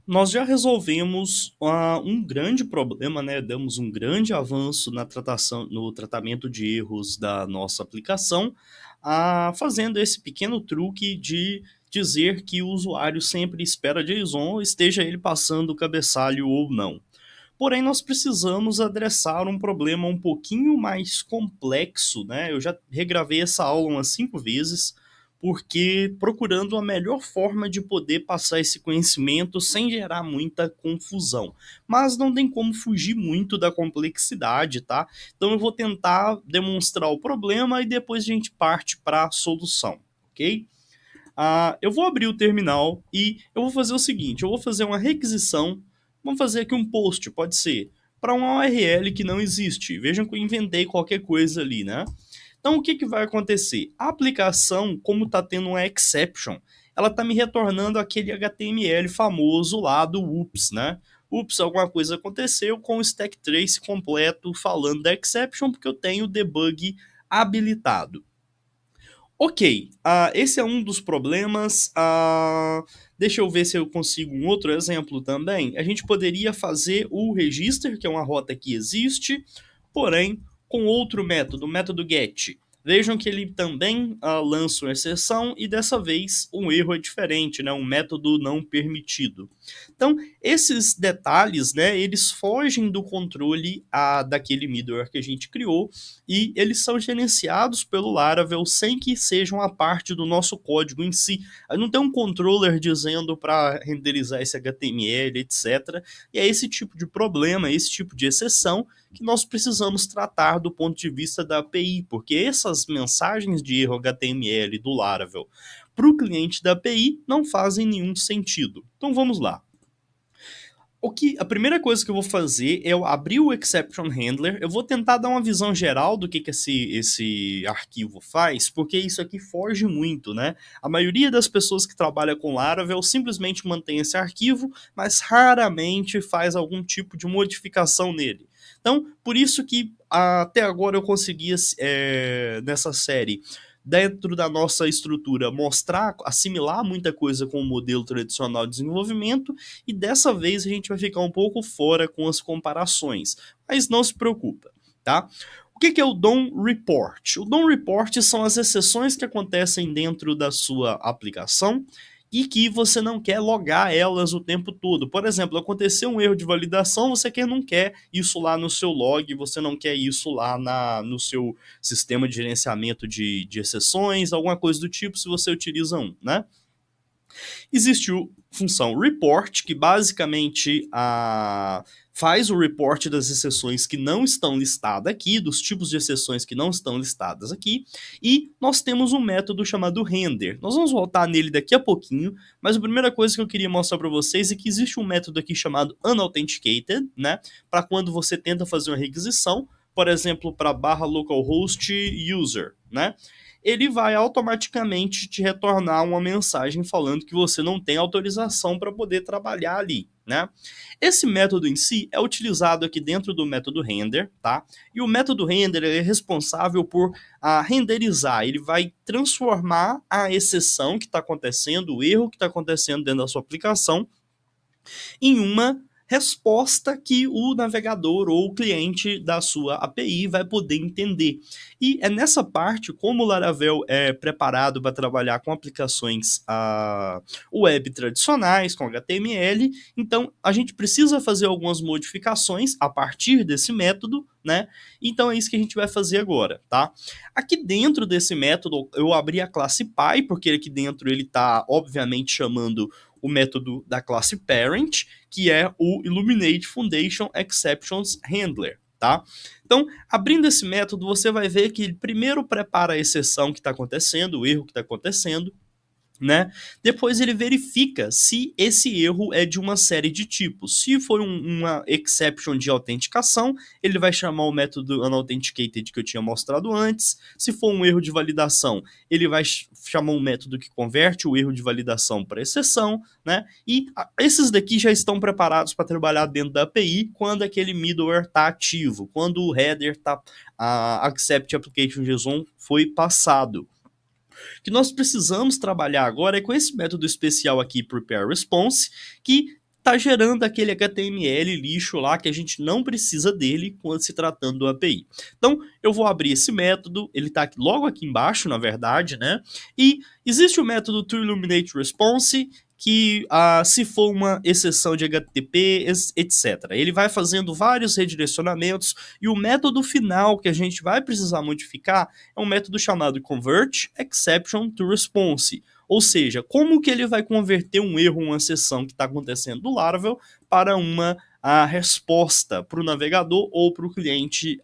Nós já resolvemos um grande problema, né? Damos um grande avanço na tratação, no tratamento de erros da nossa aplicação, fazendo esse pequeno truque de dizer que o usuário sempre espera JSON, esteja ele passando o cabeçalho ou não. Porém, nós precisamos adressar um problema um pouquinho mais complexo, né? Eu já regravei essa aula umas 5 vezes, porque procurando a melhor forma de poder passar esse conhecimento sem gerar muita confusão. Mas não tem como fugir muito da complexidade, tá? Então eu vou tentar demonstrar o problema e depois a gente parte para a solução, ok? Eu vou abrir o terminal e eu vou fazer o seguinte: eu vou fazer uma requisição. Vamos fazer aqui um post, pode ser, para uma URL que não existe. Vejam que eu inventei qualquer coisa ali, né? Então, o que, que vai acontecer? A aplicação, como está tendo uma exception, ela está me retornando aquele HTML famoso lá do oops, né? Ups, alguma coisa aconteceu com o stack trace completo falando da exception, porque eu tenho o debug habilitado. Ok, esse é um dos problemas. Deixa eu ver se eu consigo um outro exemplo também. A gente poderia fazer o register, que é uma rota que existe, porém com outro método, o método get. Vejam que ele também lança uma exceção e dessa vez um erro é diferente, né? Um método não permitido. Então, esses detalhes, né, eles fogem do controle daquele middleware que a gente criou e eles são gerenciados pelo Laravel sem que sejam a parte do nosso código em si. Não tem um controller dizendo para renderizar esse HTML, etc. E é esse tipo de problema, esse tipo de exceção que nós precisamos tratar do ponto de vista da API, porque essas mensagens de erro HTML do Laravel para o cliente da API não fazem nenhum sentido. Então vamos lá. A primeira coisa que eu vou fazer é eu abrir o Exception Handler. Eu vou tentar dar uma visão geral do que esse arquivo faz, porque isso aqui foge muito, né? A maioria das pessoas que trabalham com Laravel simplesmente mantém esse arquivo, mas raramente faz algum tipo de modificação nele. Então, por isso que até agora eu consegui, nessa série, dentro da nossa estrutura, mostrar, assimilar muita coisa com o modelo tradicional de desenvolvimento, e dessa vez a gente vai ficar um pouco fora com as comparações. Mas não se preocupa, tá? O que é o DOM Report? O DOM Report são as exceções que acontecem dentro da sua aplicação e que você não quer logar elas o tempo todo. Por exemplo, aconteceu um erro de validação, você não quer isso lá no seu log, você não quer isso lá no seu sistema de gerenciamento de exceções, alguma coisa do tipo, se você utiliza um, né? Existe a função report, que basicamente faz o report das exceções que não estão listadas aqui, dos tipos de exceções que não estão listadas aqui, e nós temos um método chamado render. Nós vamos voltar nele daqui a pouquinho, mas a primeira coisa que eu queria mostrar para vocês é que existe um método aqui chamado unauthenticated, né, para quando você tenta fazer uma requisição, por exemplo, para /localhost user, né? Ele vai automaticamente te retornar uma mensagem falando que você não tem autorização para poder trabalhar ali, né? Esse método em si é utilizado aqui dentro do método render, tá? E o método render é responsável por renderizar, ele vai transformar a exceção que está acontecendo, o erro que está acontecendo dentro da sua aplicação, em uma resposta que o navegador ou o cliente da sua API vai poder entender. E é nessa parte, como o Laravel é preparado para trabalhar com aplicações web tradicionais, com HTML, então a gente precisa fazer algumas modificações a partir desse método, né? Então é isso que a gente vai fazer agora, tá? Aqui dentro desse método, eu abri a classe Py, porque aqui dentro ele está, obviamente, chamando o método da classe parent, que é o Illuminate Foundation Exceptions Handler, tá? Então, abrindo esse método, você vai ver que ele primeiro prepara a exceção que está acontecendo, o erro que está acontecendo, né? Depois ele verifica se esse erro é de uma série de tipos. Se for uma exception de autenticação, ele vai chamar o método unauthenticated que eu tinha mostrado antes. Se for um erro de validação, ele vai chamar um método que converte o erro de validação para exceção, né? E esses daqui já estão preparados para trabalhar dentro da API quando aquele middleware está ativo, quando o header accept application JSON foi passado. O que nós precisamos trabalhar agora é com esse método especial aqui, prepare response, que tá gerando aquele HTML lixo lá que a gente não precisa dele quando se tratando do API. Então, eu vou abrir esse método, ele está logo aqui embaixo, na verdade, né? E existe o método toIlluminateResponse, que se for uma exceção de HTTP, etc. Ele vai fazendo vários redirecionamentos e o método final que a gente vai precisar modificar é um método chamado convertExceptionToResponse. Ou seja, como que ele vai converter um erro, uma exceção que está acontecendo do Laravel para uma resposta para o navegador ou para o cliente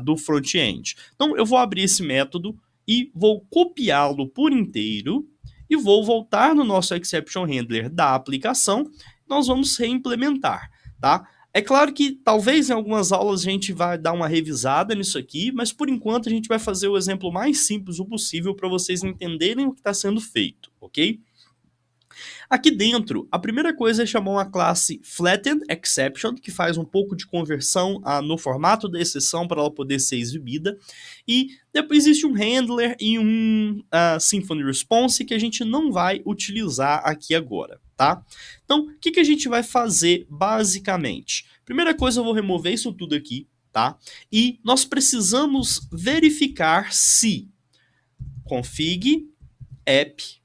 do front-end. Então, eu vou abrir esse método e vou copiá-lo por inteiro e vou voltar no nosso exception handler da aplicação. Nós vamos reimplementar, tá? É claro que talvez em algumas aulas a gente vai dar uma revisada nisso aqui, mas por enquanto a gente vai fazer o exemplo mais simples possível para vocês entenderem o que está sendo feito, ok? Aqui dentro, a primeira coisa é chamar uma classe flattenException, que faz um pouco de conversão no formato da exceção para ela poder ser exibida. E depois existe um handler e um Symfony Response que a gente não vai utilizar aqui agora, tá? Então, o que a gente vai fazer basicamente? Primeira coisa, eu vou remover isso tudo aqui, tá? E nós precisamos verificar se config app.debug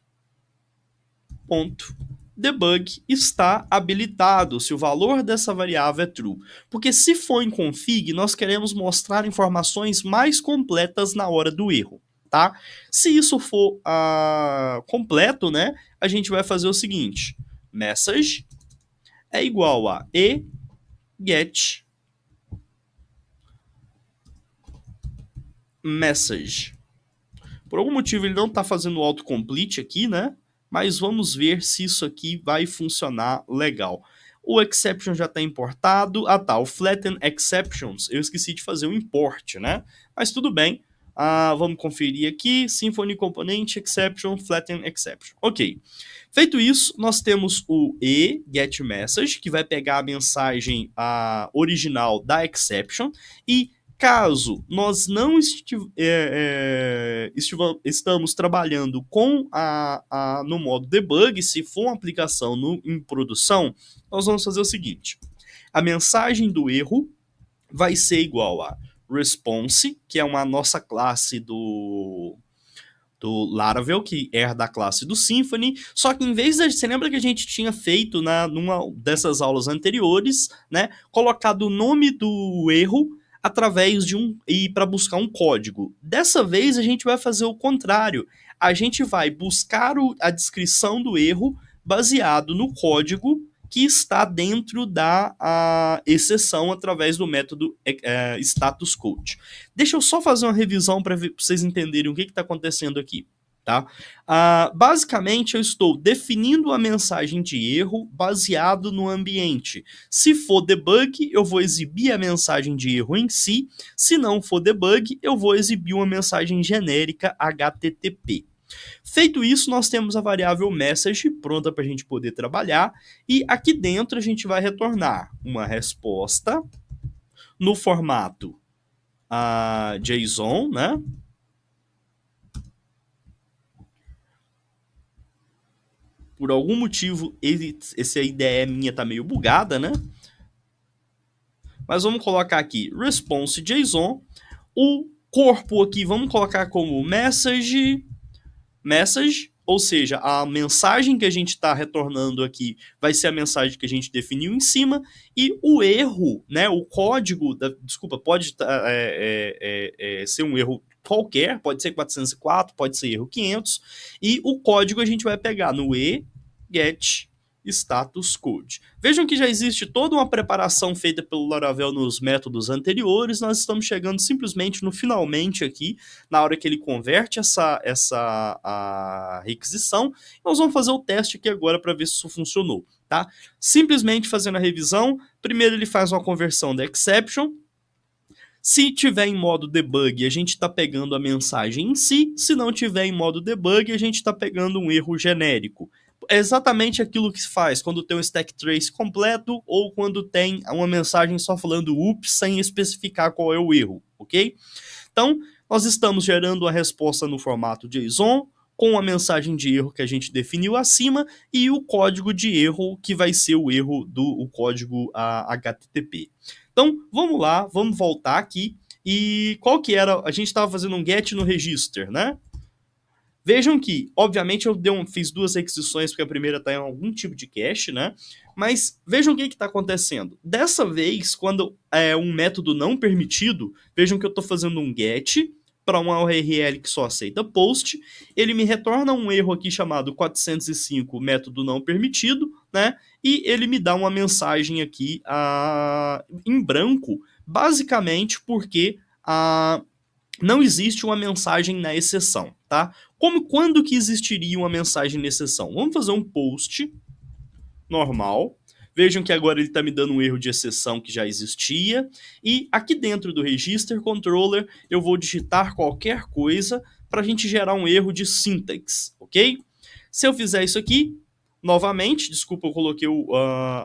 está habilitado, se o valor dessa variável é true. Porque se for em config, nós queremos mostrar informações mais completas na hora do erro, tá? Se isso for completo, né, a gente vai fazer o seguinte: message é igual a get message. Por algum motivo ele não está fazendo o autocomplete aqui, né? Mas vamos ver se isso aqui vai funcionar legal. O exception já está importado. Tá, o flatten exceptions, eu esqueci de fazer o import, né? Mas tudo bem. Vamos conferir aqui. Symfony Component Exception, flatten exception. Ok. Feito isso, nós temos o getMessage, que vai pegar a mensagem original da exception e caso nós não estamos trabalhando com no modo debug, se for uma aplicação em produção, nós vamos fazer o seguinte: a mensagem do erro vai ser igual a response, que é uma nossa classe do Laravel, que é da classe do Symfony, só que em vez de... Você lembra que a gente tinha feito numa dessas aulas anteriores, né, colocado o nome do erro através de e para buscar um código. Dessa vez a gente vai fazer o contrário. A gente vai buscar a descrição do erro baseado no código que está dentro da exceção através do método status code. Deixa eu só fazer uma revisão para vocês entenderem o que está acontecendo aqui. Tá? Basicamente, eu estou definindo a mensagem de erro baseado no ambiente. Se for debug, eu vou exibir a mensagem de erro em si. Se não for debug, eu vou exibir uma mensagem genérica HTTP. Feito isso, nós temos a variável message pronta para a gente poder trabalhar. E aqui dentro a gente vai retornar uma resposta no formato JSON, né? Por algum motivo, essa ideia minha tá meio bugada, né? Mas vamos colocar aqui response JSON. O corpo aqui vamos colocar como message, ou seja, a mensagem que a gente está retornando aqui vai ser a mensagem que a gente definiu em cima, e o erro, né, o código, desculpa, pode ser um erro qualquer, pode ser 404, pode ser erro 500, e o código a gente vai pegar no get status code. Vejam que já existe toda uma preparação feita pelo Laravel nos métodos anteriores, nós estamos chegando simplesmente no finalmente aqui, na hora que ele converte essa requisição. Nós vamos fazer o teste aqui agora para ver se isso funcionou, tá? Simplesmente fazendo a revisão, primeiro ele faz uma conversão da exception. Se tiver em modo debug, a gente está pegando a mensagem em si. Se não tiver em modo debug, a gente está pegando um erro genérico. É exatamente aquilo que se faz quando tem um stack trace completo ou quando tem uma mensagem só falando ups sem especificar qual é o erro, ok? Então, nós estamos gerando a resposta no formato JSON, com a mensagem de erro que a gente definiu acima e o código de erro que vai ser o erro do código HTTP. Então, vamos lá, vamos voltar aqui. E qual que era? A gente estava fazendo um get no register, né? Vejam que, obviamente, eu fiz duas requisições, porque a primeira está em algum tipo de cache, né? Mas vejam o que está acontecendo. Dessa vez, quando é um método não permitido, vejam que eu estou fazendo um get para uma URL que só aceita post, ele me retorna um erro aqui chamado 405 método não permitido, né? E ele me dá uma mensagem aqui em branco, basicamente porque não existe uma mensagem na exceção, tá? Quando que existiria uma mensagem na exceção? Vamos fazer um post normal. Vejam que agora ele está me dando um erro de exceção que já existia. E aqui dentro do register controller, eu vou digitar qualquer coisa para a gente gerar um erro de syntax, ok? Se eu fizer isso aqui, novamente, desculpa, eu coloquei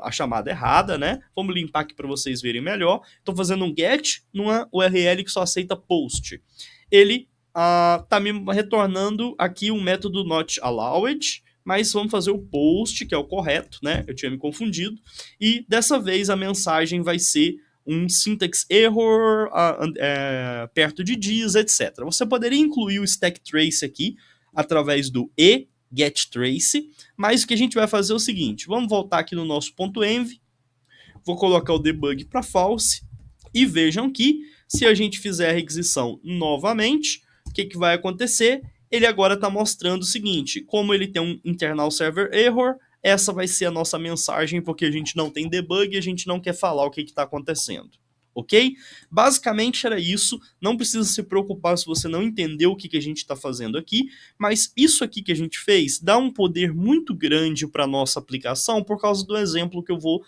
a chamada errada, né? Vamos limpar aqui para vocês verem melhor. Estou fazendo um get numa URL que só aceita post. Ele está me retornando aqui um método not allowed, mas vamos fazer o post, que é o correto, né? Eu tinha me confundido. E dessa vez a mensagem vai ser um syntax error perto de dias, etc. Você poderia incluir o stack trace aqui através do getTrace, mas o que a gente vai fazer é o seguinte, vamos voltar aqui no nosso .env, vou colocar o debug para false, e vejam que se a gente fizer a requisição novamente, o que vai acontecer? Ele agora está mostrando o seguinte, como ele tem um internal server error, essa vai ser a nossa mensagem, porque a gente não tem debug e a gente não quer falar o que está acontecendo. Ok? Basicamente era isso, não precisa se preocupar se você não entendeu o que a gente está fazendo aqui, mas isso aqui que a gente fez dá um poder muito grande para a nossa aplicação por causa do exemplo que eu vou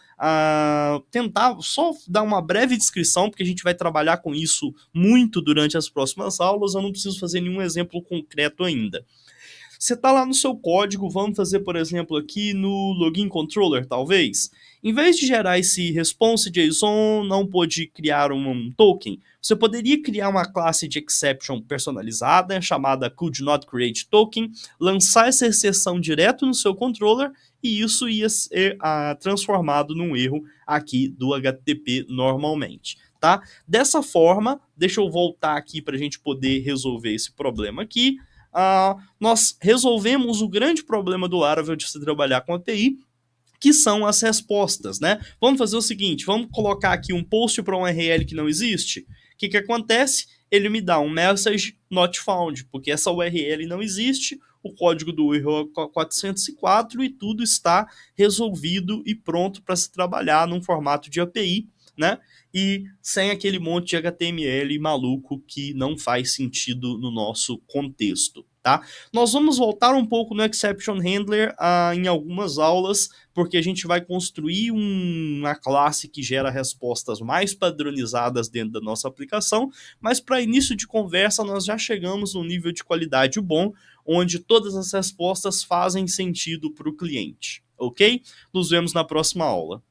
tentar só dar uma breve descrição, porque a gente vai trabalhar com isso muito durante as próximas aulas, eu não preciso fazer nenhum exemplo concreto ainda. Você está lá no seu código, vamos fazer, por exemplo, aqui no login controller, talvez. Em vez de gerar esse response JSON, não pôde criar um token, você poderia criar uma classe de exception personalizada, chamada could not create token, lançar essa exceção direto no seu controller, e isso ia ser transformado num erro aqui do HTTP normalmente. Tá? Dessa forma, deixa eu voltar aqui para a gente poder resolver esse problema aqui. Nós resolvemos o grande problema do Laravel de se trabalhar com API, que são as respostas, né? Vamos fazer o seguinte, vamos colocar aqui um post para um URL que não existe. O que acontece? Ele me dá um message not found, porque essa URL não existe, o código do erro é 404 e tudo está resolvido e pronto para se trabalhar num formato de API, né? E sem aquele monte de HTML maluco que não faz sentido no nosso contexto, tá? Nós vamos voltar um pouco no Exception Handler em algumas aulas, porque a gente vai construir uma classe que gera respostas mais padronizadas dentro da nossa aplicação, mas para início de conversa nós já chegamos num nível de qualidade bom, onde todas as respostas fazem sentido para o cliente, ok? Nos vemos na próxima aula.